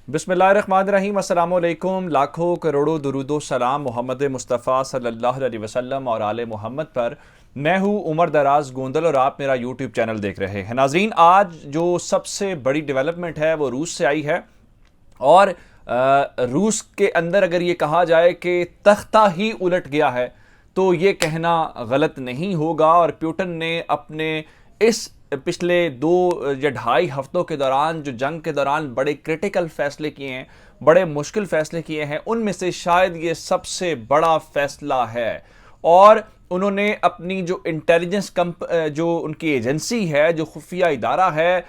बिस्मिल्लाहिर्रहमानिर्रहीम, अस्सलाम वालेकुम। लाखों करोड़ों दुरूदो सलाम मोहम्मद मुस्तफ़ा सल्लल्लाहु अलैहि वसल्लम और आले मोहम्मद पर। मैं हूँ उमर दराज गोंदल और आप मेरा यूट्यूब चैनल देख रहे हैं। नाज़रीन, आज जो सबसे बड़ी डेवलपमेंट है वो रूस से आई है और रूस के अंदर अगर ये कहा जाए कि तख्ता ही उलट गया है तो ये कहना गलत नहीं होगा। और पुतिन ने अपने इस पिछले 2 या ढाई हफ्तों के दौरान जो जंग के दौरान बड़े क्रिटिकल फैसले किए हैं, बड़े मुश्किल फैसले किए हैं, उनमें से शायद ये सबसे बड़ा फैसला है। और उन्होंने अपनी जो इंटेलिजेंस जो उनकी एजेंसी है, जो खुफिया इदारा है,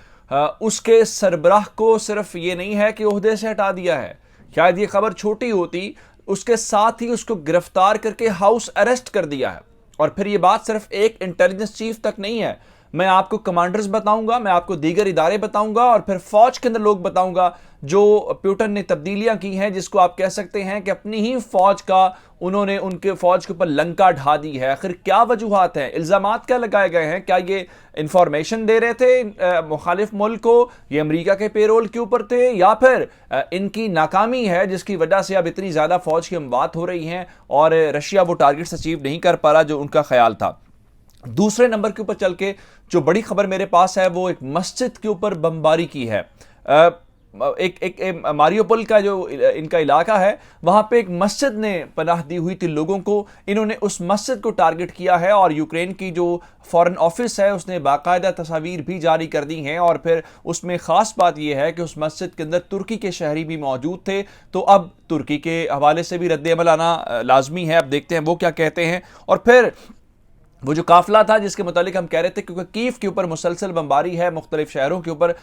उसके सरबराह को सिर्फ ये नहीं है कि ओहदे से हटा दिया है, शायद ये खबर छोटी होती, उसके साथ ही उसको गिरफ्तार करके हाउस अरेस्ट कर दिया है। और फिर ये बात सिर्फ एक इंटेलिजेंस चीफ तक नहीं है, मैं आपको कमांडर्स बताऊंगा, मैं आपको दीगर इदारे बताऊंगा और फिर फौज के अंदर लोग बताऊंगा जो पुतिन ने तब्दीलियां की हैं, जिसको आप कह सकते हैं कि अपनी ही फौज का उन्होंने उनके फौज के ऊपर लंका ढा दी है। आखिर क्या वजूहात हैं, इल्जामात क्या लगाए गए हैं? क्या ये इंफॉर्मेशन दे रहे थे मुखालिफ मुल्क को, ये अमेरिका के पेरोल के ऊपर थे, या फिर इनकी नाकामी है जिसकी वजह से अब इतनी ज्यादा फौज की अमवात हो रही हैं और रशिया वो टारगेट्स अचीव नहीं कर पा रहा जो उनका ख्याल था। दूसरे नंबर के ऊपर चल के जो बड़ी खबर मेरे पास है वो एक मस्जिद के ऊपर बमबारी की है। एक मारियोपोल का जो इनका इलाका है, वहां पे एक मस्जिद ने पनाह दी हुई थी लोगों को। इन्होंने उस मस्जिद को टारगेट किया है और यूक्रेन की जो फॉरेन ऑफिस है उसने बाकायदा तस्वीर भी जारी कर दी हैं। और फिर उसमें खास बात यह है कि उस मस्जिद के अंदर तुर्की के शहरी भी मौजूद थे, तो अब तुर्की के हवाले से भी रद्द अमल आना लाजमी है। अब देखते हैं वो क्या कहते हैं। और फिर वो जो काफिला था जिसके मुतालिक हम कह रहे थे, क्योंकि कीव के ऊपर मुसलसल बमबारी है मुख्तलिफ शहरों के ऊपर,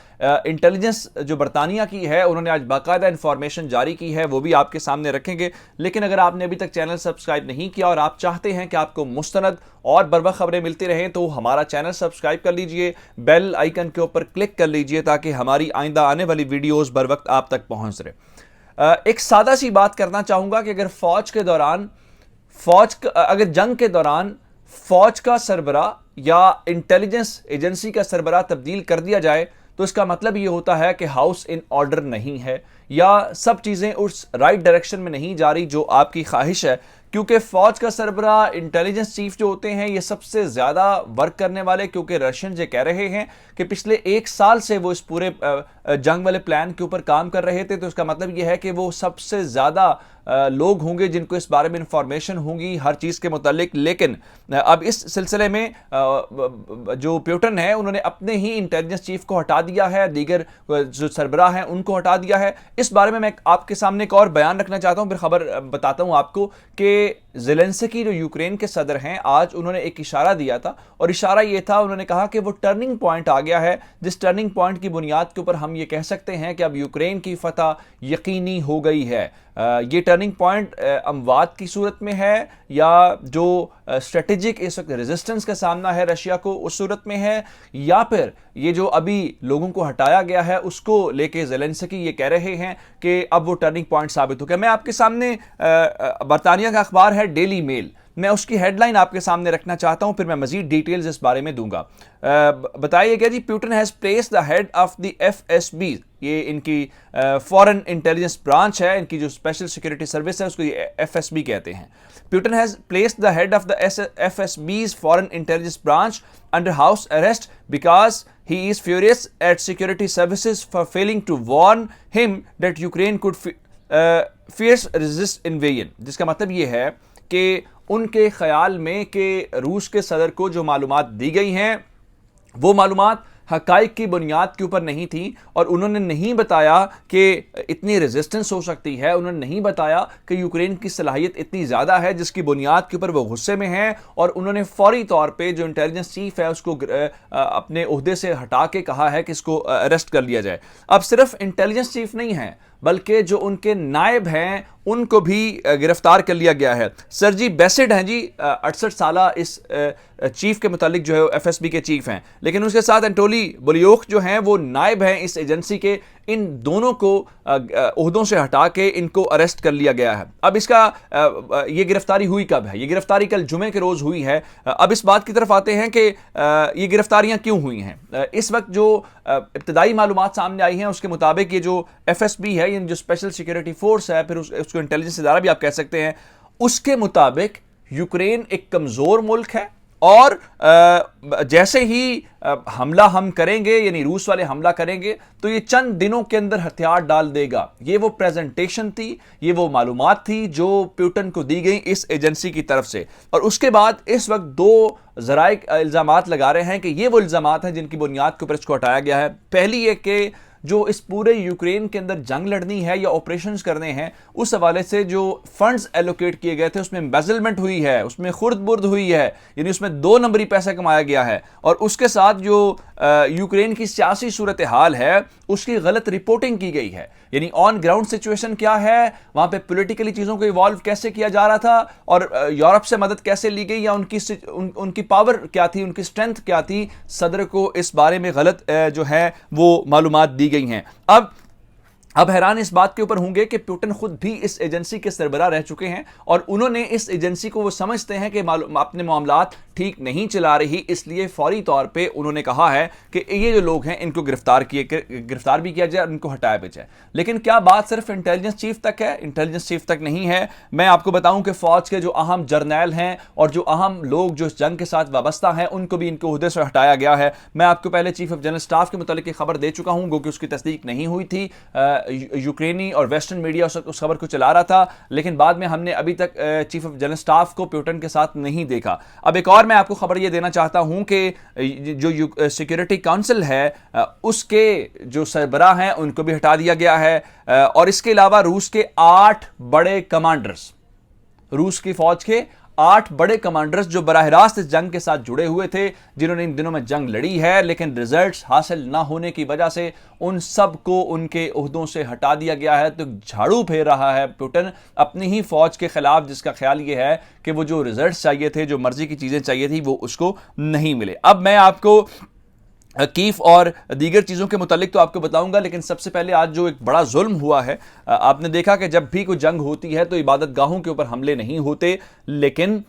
इंटेलिजेंस जो बरतानिया की है उन्होंने आज बाकायदा इंफॉर्मेशन जारी की है, वो भी आपके सामने रखेंगे। लेकिन अगर आपने अभी तक चैनल सब्सक्राइब नहीं किया और आप चाहते हैं कि आपको मुस्तनद और बरवक्त खबरें मिलती रहें तो हमारा चैनल सब्सक्राइब कर लीजिए, बेल आइकन के ऊपर क्लिक कर लीजिए ताकि हमारी आइंदा आने वाली वीडियोज़ बर वक्त आप तक पहुँच रहे। एक सादा सी बात करना चाहूँगा कि अगर अगर जंग के दौरान फौज का सरबरा या इंटेलिजेंस एजेंसी का सरबरा तब्दील कर दिया जाए तो इसका मतलब यह होता है कि हाउस इन ऑर्डर नहीं है या सब चीजें उस राइट डायरेक्शन में नहीं जा रही जो आपकी ख्वाहिश है। क्योंकि फौज का सरबरा, इंटेलिजेंस चीफ जो होते हैं, ये सबसे ज्यादा वर्क करने वाले, क्योंकि रशियन ये कह रहे हैं कि पिछले 1 साल से वो इस पूरे जंग वाले प्लान के ऊपर काम कर रहे थे, तो इसका मतलब यह है कि वो सबसे ज्यादा लोग होंगे जिनको इस बारे में इंफॉर्मेशन होगी हर चीज़ के मुतालिक। लेकिन अब इस सिलसिले में जो पुतिन है उन्होंने अपने ही इंटेलिजेंस चीफ को हटा दिया है, दीगर जो सरबराह हैं उनको हटा दिया है। इस बारे में मैं आपके सामने एक और बयान रखना चाहता हूं, फिर खबर बताता हूं आपको कि ज़ेलेंस्की जो यूक्रेन के सदर हैं, आज उन्होंने एक इशारा दिया था और इशारा ये था, उन्होंने कहा कि वो टर्निंग पॉइंट आ गया है, जिस टर्निंग पॉइंट की बुनियाद के ऊपर हम ये कह सकते हैं कि अब यूक्रेन की फतह यकीनी हो गई है। ये टर्निंग पॉइंट अमवात की सूरत में है या जो स्ट्रेटेजिक इस वक्त रेजिस्टेंस का सामना है रशिया को उस सूरत में है, या फिर ये जो अभी लोगों को हटाया गया है उसको लेके ज़ेलेंस्की ये कह रहे हैं कि अब वो टर्निंग पॉइंट साबित हो गया। मैं आपके सामने बरतानिया का अखबार है डेली मेल, मैं उसकी हेडलाइन आपके सामने रखना चाहता हूं, फिर मैं मजीद डिटेल्स इस बारे में दूंगा। बताइएगा जी, Putin has placed the head of the FSB, ये इनकी फॉरेन इंटेलिजेंस ब्रांच है, इनकी जो स्पेशल सिक्योरिटी सर्विस है उसको एफएसबी कहते हैं। Putin has placed the head of the FSB's foreign intelligence branch under house arrest because he is furious at security services for failing to warn him that Ukraine could fierce resist invasion। जिसका मतलब ये है कि उनके ख्याल में कि रूस के सदर को जो मालूमात दी गई हैं वो मालूमात हकाइक की बुनियाद के ऊपर नहीं थी और उन्होंने नहीं बताया कि इतनी रेजिस्टेंस हो सकती है, उन्होंने नहीं बताया कि यूक्रेन की सलाहियत इतनी ज़्यादा है जिसकी बुनियाद के ऊपर वो गुस्से में हैं। और उन्होंने फौरी तौर पे जो इंटेलिजेंस चीफ है उसको अपने ओहदे से हटा के कहा है कि इसको अरेस्ट कर लिया जाए। अब सिर्फ इंटेलिजेंस चीफ नहीं है बल्कि जो उनके नायब हैं उनको भी गिरफ्तार कर लिया गया है। सरजी बेसिड हैं जी, 68 साल इस चीफ के मुतालिक जो है एफएसबी के चीफ हैं, लेकिन उसके साथ एंटोली बुलियोख जो हैं वो नायब हैं इस एजेंसी के। इन दोनों को ओहदों से हटा के इनको अरेस्ट कर लिया गया है। अब इसका ये गिरफ्तारी हुई कब है? ये गिरफ्तारी कल जुमे के रोज हुई है। अब इस बात की तरफ आते हैं कि ये गिरफ्तारियां क्यों हुई हैं। इस वक्त जो इब्तदाई मालूमात सामने आई हैं उसके मुताबिक ये जो FSB है, ये जो स्पेशल सिक्योरिटी फोर्स है, फिर उसको इंटेलिजेंस इदारा भी आप कह सकते हैं, उसके मुताबिक यूक्रेन एक कमजोर मुल्क है और जैसे ही हमला हम करेंगे, यानी रूस वाले हमला करेंगे, तो ये चंद दिनों के अंदर हथियार डाल देगा। ये वो प्रेजेंटेशन थी, ये वो मालूमात थी जो पुतिन को दी गई इस एजेंसी की तरफ से। और उसके बाद इस वक्त दो जराए इल्जामात लगा रहे हैं कि ये वो इल्जामात हैं जिनकी बुनियाद के ऊपर इसको हटाया गया है। पहली ये कि जो इस पूरे यूक्रेन के अंदर जंग लड़नी है या ऑपरेशंस करने हैं, उस हवाले से जो फंड्स एलोकेट किए गए थे उसमें एम्बेजलमेंट हुई है, उसमें खुर्द-बुर्द हुई है, यानी उसमें 2 नंबरी पैसा कमाया गया है। और उसके साथ जो यूक्रेन की सियासी सूरत हाल है उसकी गलत रिपोर्टिंग की गई है, यानी ऑन ग्राउंड सिचुएशन क्या है, वहां पे पॉलिटिकली चीजों को इवॉल्व कैसे किया जा रहा था और यूरोप से मदद कैसे ली गई या उनकी पावर क्या थी, उनकी स्ट्रेंथ क्या थी, सदर को इस बारे में गलत जो है वो मालूमात दी गई हैं। अब हैरान इस बात के ऊपर होंगे कि पुतिन खुद भी इस एजेंसी के सरबराह रह चुके हैं और उन्होंने इस एजेंसी को वो समझते हैं कि अपने मामलात ठीक नहीं चला रही, इसलिए फौरी तौर पे उन्होंने कहा है कि ये जो लोग हैं इनको गिरफ्तार भी किया जाए और इनको हटाया भी जाए। लेकिन क्या बात सिर्फ इंटेलिजेंस चीफ तक है? इंटेलिजेंस चीफ तक नहीं है। मैं आपको बताऊं कि फौज के जो अहम जर्नैल हैं और जो अहम लोग जो इस जंग के साथ वाबस्ता हैं उनको भी इनके ओहदे से हटाया गया है। मैं आपको पहले चीफ ऑफ जनरल स्टाफ के मुतालिक खबर दे चुका हूं, क्योंकि उसकी तस्दीक नहीं हुई थी। यूक्रेनी और वेस्टर्न मीडिया उस खबर को चला रहा था, लेकिन बाद में हमने अभी तक चीफ ऑफ जनरल स्टाफ को पुतिन के साथ नहीं देखा। अब एक और मैं आपको खबर यह देना चाहता हूं कि जो सिक्योरिटी काउंसिल है उसके जो सरबराह हैं उनको भी हटा दिया गया है। और इसके अलावा रूस के 8 बड़े कमांडर्स, रूस की फौज के 8 बड़े कमांडर्स जो बराह रास्त इस जंग के साथ जुड़े हुए थे, जिन्होंने इन दिनों में जंग लड़ी है, लेकिन रिजल्ट्स हासिल ना होने की वजह से उन सब को उनके ओहदों से हटा दिया गया है। तो झाड़ू फेर रहा है पुतिन अपनी ही फौज के खिलाफ, जिसका ख्याल यह है कि वो जो रिजल्ट्स चाहिए थे, जो मर्जी की चीजें चाहिए थी, वो उसको नहीं मिले। अब मैं आपको कीफ और दीगर चीज़ों के मुतालिक तो आपको बताऊंगा, लेकिन सबसे पहले आज जो एक बड़ा जुल्म हुआ है, आपने देखा कि जब भी कोई जंग होती है तो इबादत गाहों के ऊपर हमले नहीं होते, लेकिन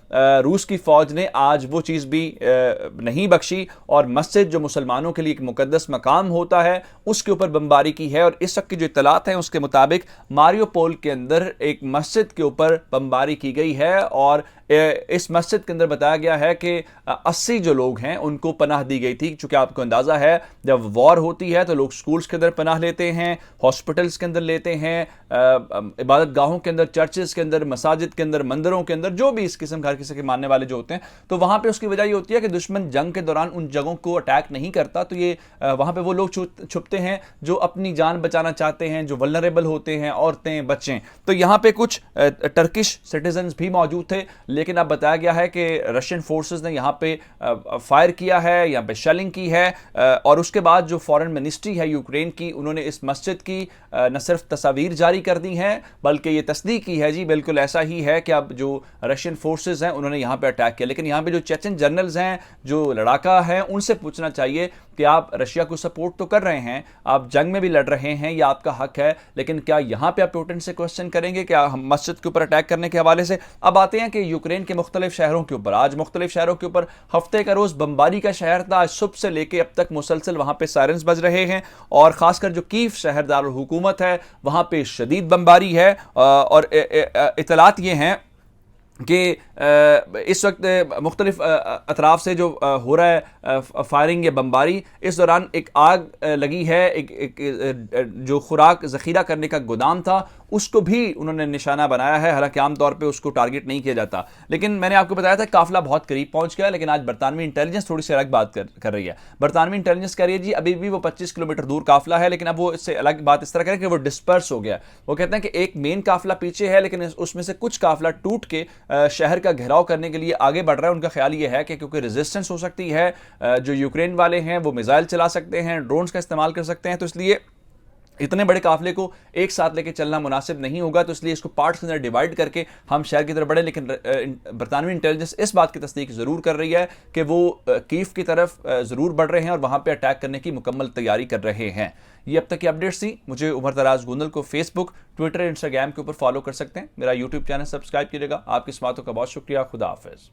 रूस की फौज ने आज वो चीज़ भी नहीं बख्शी और मस्जिद जो मुसलमानों के लिए एक मुकद्दस मकाम होता है उसके ऊपर बमबारी की है। और इस वक्त की जो इत्तलात हैं उसके मुताबिक मारियोपोल के अंदर एक मस्जिद के ऊपर बमबारी की गई है और इस मस्जिद के अंदर बताया गया है कि 80 जो लोग हैं उनको पनाह दी गई थी। चूंकि आपको अंदाजा है जब वॉर होती है तो लोग स्कूल्स के अंदर पनाह लेते हैं, हॉस्पिटल्स के अंदर लेते हैं, इबादत गाहों के अंदर, चर्चेस के अंदर, मसाजिद के अंदर, मंदिरों के अंदर, जो भी इस किस्म हर किसी के मानने वाले जो होते हैं, तो वहां पे उसकी वजह ये होती है कि दुश्मन जंग के दौरान उन जगहों को अटैक नहीं करता, तो ये वहां पे वो लोग छुपते हैं जो अपनी जान बचाना चाहते हैं, जो वल्नरेबल होते हैं, औरतें, बच्चे। तो यहाँ पे कुछ टर्किश सिटीजन भी मौजूद थे, लेकिन अब बताया गया है कि रशियन फोर्सेस ने यहाँ पे फायर किया है, यहाँ पे शेलिंग की है। और उसके बाद जो फॉरेन मिनिस्ट्री है यूक्रेन की, उन्होंने इस मस्जिद की न सिर्फ तस्वीर जारी कर दी हैं बल्कि ये तस्दीक की है, जी बिल्कुल ऐसा ही है कि अब जो रशियन फोर्सेस हैं उन्होंने यहाँ पे अटैक किया। लेकिन यहाँ पे जो चेचन जनरल्स हैं, जो लड़ाका हैं, उनसे पूछना चाहिए कि आप रशिया को सपोर्ट तो कर रहे हैं, आप जंग में भी लड़ रहे हैं, यह आपका हक है, लेकिन क्या यहाँ पे आप पुतिन से क्वेश्चन करेंगे क्या हम मस्जिद के ऊपर अटैक करने के हवाले से? अब आते हैं कि यूक्रेन के मुख्तलिफ शहरों के ऊपर, आज मुख्तलिफ शहरों के ऊपर हफ्ते का रोज बमबारी का शहर था। आज सुबह से लेके अब तक मुसलसल वहां पे सायरन्स बज रहे हैं और खासकर जो कीव शहर दारुल हुकूमत है वहां पे शदीद बमबारी है। और इतलात ये हैं कि इस वक्त मुख्तलिफ अतराफ से जो हो रहा है फायरिंग या बमबारी, इस दौरान एक आग लगी है, एक जो खुराक ज़ख़ीरा करने का गोदाम था उसको भी उन्होंने निशाना बनाया है। हालांकि आमतौर पे उसको टारगेट नहीं किया जाता, लेकिन मैंने आपको बताया था काफिला बहुत करीब पहुंच गया। लेकिन आज बरतानवी इंटेलिजेंस थोड़ी सी अलग बात कर रही है। बरतानवी इंटेलिजेंस कह रही है जी अभी भी वो 25 किलोमीटर दूर काफिला है, लेकिन अब वो इससे अलग बात इस तरह करें कि वो डिस्पर्स हो गया। वो कहते हैं कि एक मेन काफिला पीछे है, लेकिन उसमें से कुछ काफिला टूट के शहर का घेराव करने के लिए आगे बढ़ रहा है। उनका ख्याल ये है कि क्योंकि रेजिस्टेंस हो सकती है, जो यूक्रेन वाले हैं वो मिसाइल चला सकते हैं, ड्रोन्स का इस्तेमाल कर सकते हैं, तो इसलिए इतने बड़े काफिले को एक साथ लेके चलना मुनासिब नहीं होगा, तो इसलिए इसको पार्ट्स के अंदर डिवाइड करके हम शहर की तरफ बढ़े। लेकिन बरतानवी इंटेलिजेंस इस बात की तस्दीक ज़रूर कर रही है कि वो कीफ की तरफ ज़रूर बढ़ रहे हैं और वहाँ पे अटैक करने की मुकम्मल तैयारी कर रहे हैं। ये अब तक की अपडेट्स थी। मुझे उमर दराज गुंदल को फेसबुक, ट्विटर, इंस्टाग्राम के ऊपर फॉलो कर सकते हैं। मेरा यूट्यूब चैनल सब्सक्राइब कीजिएगा। आपकी इस बातों का बहुत शुक्रिया। खुदा हाफिज़।